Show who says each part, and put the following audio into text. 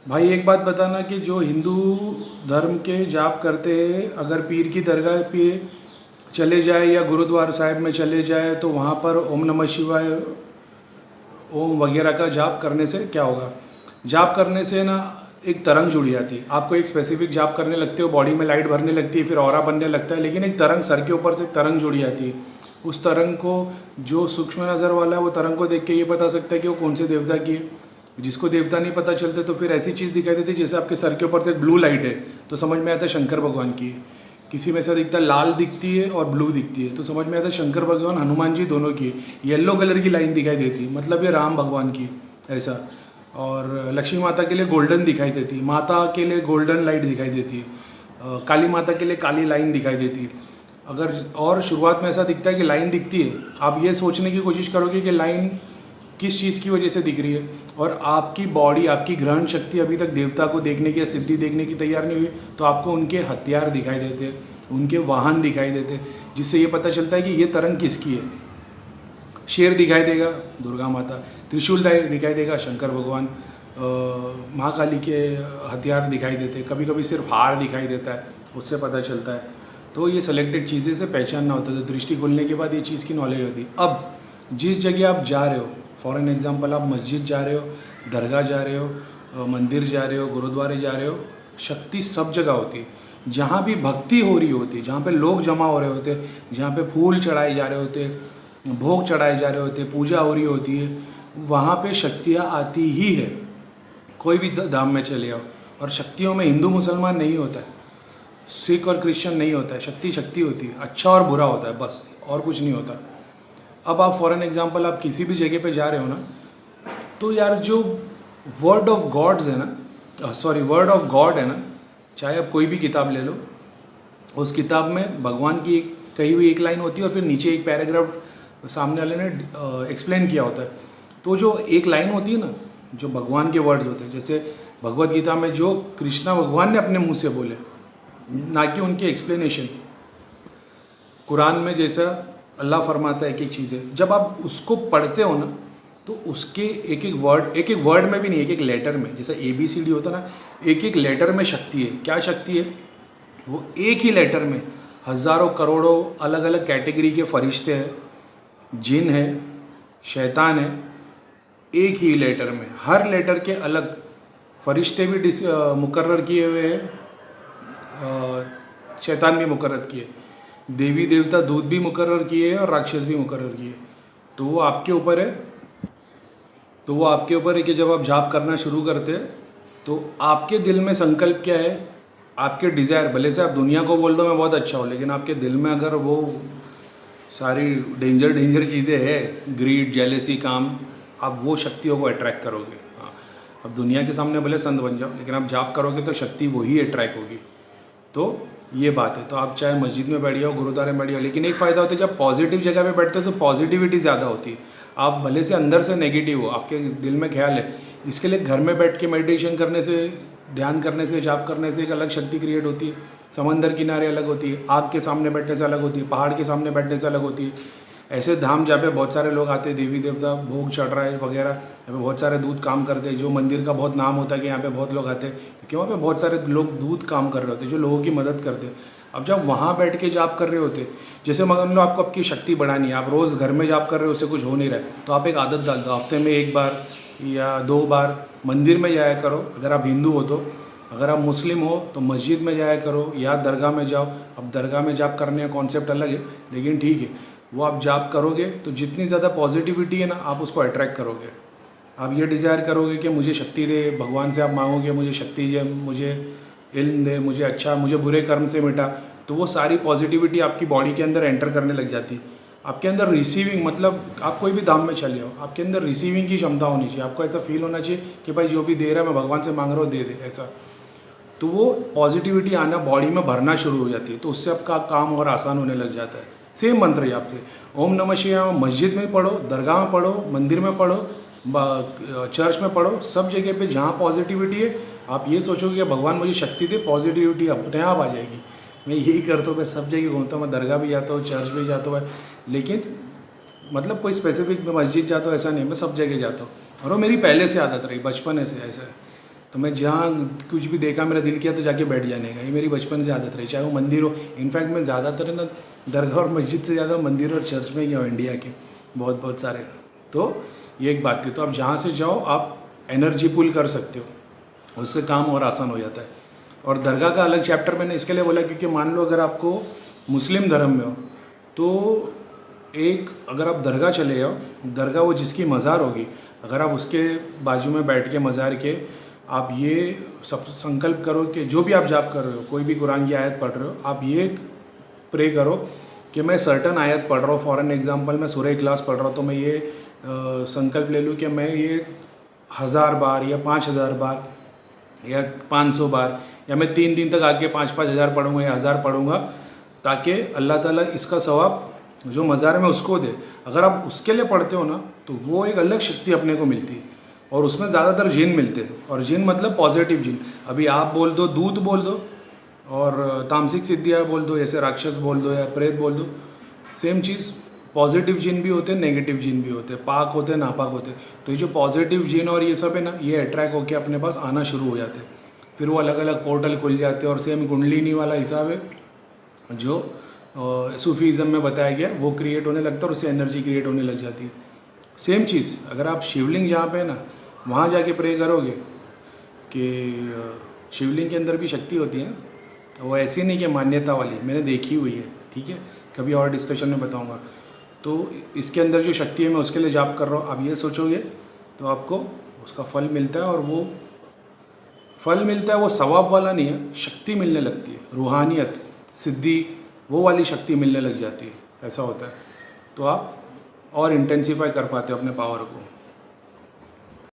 Speaker 1: भाई एक बात बताना कि जो हिंदू धर्म के जाप करते हैं, अगर पीर की दरगाह पे चले जाए या गुरुद्वारा साहिब में चले जाए तो वहाँ पर ओम नमः शिवाय, ओम वगैरह का जाप करने से क्या होगा? जाप करने से ना एक तरंग जुड़ जाती है। आपको एक स्पेसिफिक जाप करने लगते हो, बॉडी में लाइट भरने लगती है, फिर ऑरा बनने लगता है, लेकिन एक तरंग सर के ऊपर से एक तरंग जुड़ जाती है। उस तरंग को जो सूक्ष्म नज़र वाला है वो तरंग को देख के ये पता सकता है कि वो कौन से देवता की है। जिसको देवता नहीं पता चलते तो फिर ऐसी चीज़ दिखाई देती है जैसे आपके सर के ऊपर से ब्लू लाइट है तो समझ में आता है शंकर भगवान की है। किसी में ऐसा दिखता है लाल दिखती है और ब्लू दिखती है तो समझ में आता है शंकर भगवान हनुमान जी दोनों की है। येलो कलर की लाइन दिखाई देती है मतलब ये राम भगवान की ऐसा। और लक्ष्मी माता के लिए गोल्डन दिखाई देती है, माता के लिए गोल्डन लाइट दिखाई देती है, काली माता के लिए काली लाइन दिखाई देती है। अगर और शुरुआत में ऐसा दिखता है कि लाइन दिखती है, आप ये सोचने की कोशिश करोगे कि लाइन किस चीज़ की वजह से दिख रही है, और आपकी बॉडी, आपकी ग्रहण शक्ति अभी तक देवता को देखने की या सिद्धि देखने की तैयार नहीं हुई, तो आपको उनके हथियार दिखाई देते, उनके वाहन दिखाई देते, जिससे ये पता चलता है कि ये तरंग किसकी है। शेर दिखाई देगा दुर्गा माता, त्रिशूल दिखाई देगा शंकर भगवान, महाकाली के हथियार दिखाई देते, कभी कभी सिर्फ हार दिखाई देता है, उससे पता चलता है। तो ये सेलेक्टेड चीज़ें से पहचानना होता है, तो दृष्टि खुलने के बाद ये चीज़ की नॉलेज होती है। अब जिस जगह आप जा रहे हो, फॉर एन एग्जांपल आप मस्जिद जा रहे हो, दरगाह जा रहे हो, मंदिर जा रहे हो, गुरुद्वारे जा रहे हो, शक्ति सब जगह होती है। जहाँ भी भक्ति हो रही होती है, जहाँ पे लोग जमा हो रहे होते, जहाँ पे फूल चढ़ाए जा रहे होते, भोग चढ़ाए जा रहे होते, पूजा हो रही होती है, वहाँ पे शक्तियाँ आती ही है। कोई भी धाम में चले आओ, और शक्तियों में हिंदू मुसलमान नहीं होता है, सिख और क्रिश्चियन नहीं होता है। शक्ति शक्ति होती है, अच्छा और बुरा होता है, बस और कुछ नहीं होता। अब आप फॉर एन एग्जांपल आप किसी भी जगह पे जा रहे हो ना, तो यार जो वर्ड ऑफ गॉड्स है ना, सॉरी वर्ड ऑफ गॉड है ना, चाहे आप कोई भी किताब ले लो, उस किताब में भगवान की कही हुई एक लाइन होती है और फिर नीचे एक पैराग्राफ सामने वाले ने एक्सप्लेन किया होता है। तो जो एक लाइन होती है ना, जो भगवान के वर्ड्स होते हैं, जैसे भगवत गीता में जो कृष्णा भगवान ने अपने मुंह से बोले, ना कि उनके एक्सप्लेनेशन। कुरान में जैसा अल्लाह फरमाता है एक एक चीज़ें, जब आप उसको पढ़ते हो ना, तो उसके एक एक वर्ड में भी नहीं, एक एक लेटर में, जैसा ABCD होता ना, एक एक लेटर में शक्ति है। क्या शक्ति है? वो एक ही लेटर में हज़ारों करोड़ों अलग अलग कैटेगरी के फरिश्ते हैं, जिन है, शैतान है, एक ही लेटर में, हर लेटर के अलग फरिश्ते भी मुकर्रर किए हुए हैं, शैतान भी मुकर्रर किए, देवी देवता दूत भी मुकर्रर किए और राक्षस भी मुकर्रर किए। तो वो आपके ऊपर है, कि जब आप जाप करना शुरू करते हैं तो आपके दिल में संकल्प क्या है, आपके डिज़ायर, भले से आप दुनिया को बोल दो मैं बहुत अच्छा हूँ, लेकिन आपके दिल में अगर वो सारी डेंजर चीज़ें हैं, ग्रीड, जेलेसी, काम, आप वो शक्तियों को अट्रैक्ट करोगे। हाँ, अब दुनिया के सामने भले संत बन जाओ, लेकिन आप जाप करोगे तो शक्ति वही अट्रैक्ट होगी। तो ये बात है। तो आप चाहे मस्जिद में बैठ जाओ, गुरुद्वारे में बैठ जाओ, लेकिन एक फ़ायदा होता है जब पॉजिटिव जगह पे बैठते हो तो पॉजिटिविटी ज़्यादा होती है। आप भले से अंदर से नेगेटिव हो, आपके दिल में ख्याल है, इसके लिए घर में बैठ के मेडिटेशन करने से, ध्यान करने से, जाप करने से एक अलग शक्ति क्रिएट होती है। समंदर किनारे अलग होती है, आग के सामने बैठने से अलग होती है, पहाड़ के सामने बैठने से अलग होती है। ऐसे धाम जहाँ पे बहुत सारे लोग आते हैं, देवी देवता भोग चढ़ रहा है वगैरह, यहाँ पे बहुत सारे दूत काम करते हैं, जो मंदिर का बहुत नाम होता है कि यहाँ पे बहुत लोग आते हैं, क्योंकि वहाँ पे बहुत सारे लोग दूत काम कर रहे होते हैं जो लोगों की मदद करते हैं। अब जब वहाँ बैठ के जाप कर रहे होते, जैसे मान लो आपको आपकी शक्ति बढ़ानी है, आप रोज़ घर में जाप कर रहे हो, उससे कुछ हो नहीं रहा है, तो आप एक आदत डाल दो, हफ्ते में 1 बार या 2 बार मंदिर में जाया करो। अगर आप हिंदू हो तो, अगर आप मुस्लिम हो तो मस्जिद में जाया करो या दरगाह में जाओ। अब दरगाह में जाप करने का कॉन्सेप्ट अलग है, लेकिन ठीक है, वो आप जाप करोगे तो जितनी ज़्यादा पॉजिटिविटी है ना, आप उसको अट्रैक्ट करोगे। आप ये डिज़ायर करोगे कि मुझे शक्ति दे, भगवान से आप मांगोगे मुझे शक्ति दे, मुझे इल्म दे, मुझे अच्छा, मुझे बुरे कर्म से मिटा, तो वो सारी पॉजिटिविटी आपकी बॉडी के अंदर एंटर करने लग जाती है। आपके अंदर रिसीविंग, मतलब आप कोई भी धाम में चले आओ, आपके अंदर रिसीविंग की क्षमता होनी चाहिए। आपको ऐसा फील होना चाहिए कि भाई जो भी दे रहा है मैं भगवान से मांग रहा हूँ, दे दे, ऐसा। तो वो पॉजिटिविटी आना बॉडी में भरना शुरू हो जाती है, तो उससे आपका काम और आसान होने लग जाता है। सेम मंत्र है आपसे, ओम नमः शिवाय मस्जिद में पढ़ो, दरगाह में पढ़ो, मंदिर में पढ़ो, चर्च में पढ़ो, सब जगह पे जहाँ पॉजिटिविटी है, आप ये सोचोगे कि भगवान मुझे शक्ति दे, पॉजिटिविटी अपने आप आ जाएगी। मैं यही करता हूँ, मैं सब जगह घूमता हूँ, मैं दरगाह भी जाता हूँ, चर्च भी जाता हूँ, लेकिन मतलब कोई स्पेसिफिक मैं मस्जिद जाता हूँ ऐसा नहीं, मैं सब जगह जाता हूँ, और वो मेरी पहले से आदत रही, बचपन से ऐसा है। तो मैं जहाँ कुछ भी देखा मेरा दिल किया तो जाके बैठ जाने का, ये मेरी बचपन से आदत रही, चाहे वो मंदिर हो। इनफैक्ट मैं ज़्यादातर है ना दरगाह और मस्जिद से ज़्यादा मंदिर और चर्च में गया हूँ इंडिया के बहुत सारे। तो ये एक बात थी। तो आप जहाँ से जाओ आप एनर्जी पुल कर सकते हो, उससे काम और आसान हो जाता है। और दरगाह का अलग चैप्टर मैंने इसके लिए बोला क्योंकि मान लो अगर आपको मुस्लिम धर्म में हो तो एक अगर आप दरगाह चले जाओ, दरगाह वो जिसकी मज़ार होगी, अगर आप उसके बाजू में बैठ के मज़ार के आप ये सब संकल्प करो कि जो भी आप जाप कर रहे हो, कोई भी कुरान की आयत पढ़ रहे हो, आप ये प्रे करो कि मैं सर्टन आयत पढ़ रहा हूँ। फॉर एन एग्जांपल मैं सूरह इखलास पढ़ रहा हूँ तो मैं ये संकल्प ले लूँ कि मैं ये 1000 बार या 5000 बार या 500 बार या मैं 3 दिन तक आगे 5-5 हज़ार पढ़ूँगा या 1000 पढ़ूँगा, ताकि अल्लाह ताला इसका सवाब जो मज़ार में उसको दे। अगर आप उसके लिए पढ़ते हो ना तो वो एक अलग शक्ति अपने को मिलती है, और उसमें ज़्यादातर जिन मिलते हैं। और जिन मतलब पॉजिटिव जिन। अभी आप बोल दो दूत बोल दो और तामसिक सिद्धियाँ बोल दो, जैसे राक्षस बोल दो या प्रेत बोल दो, सेम चीज़। पॉजिटिव जिन भी होते हैं, नेगेटिव जिन भी होते हैं, पाक होते हैं, नापाक होते हैं। तो ये जो पॉजिटिव जिन और ये सब है ना, ये अट्रैक्ट होकर अपने पास आना शुरू हो जाते हैं। फिर वो अलग अलग पोर्टल खुल जाते हैं और सेम कुंडलिनी वाला हिसाब है जो सूफीज़म में बताया गया, वो क्रिएट होने लगता है और उससे एनर्जी क्रिएट होने लग जाती है। सेम चीज़ अगर आप शिवलिंग जहाँ पे है ना वहाँ जाके प्रे करोगे कि शिवलिंग के अंदर भी शक्ति होती है, वो ऐसी नहीं कि मान्यता वाली, मैंने देखी हुई है, ठीक है, कभी और डिस्कशन में बताऊँगा। तो इसके अंदर जो शक्ति है मैं उसके लिए जाप कर रहा हूँ, आप ये सोचोगे तो आपको उसका फल मिलता है। और वो फल मिलता है वो सवाब वाला नहीं है, शक्ति मिलने लगती है, रूहानियत, सिद्धि, वो वाली शक्ति मिलने लग जाती है, ऐसा होता है। तो आप और इंटेंसिफाई कर पाते हो अपने पावर को।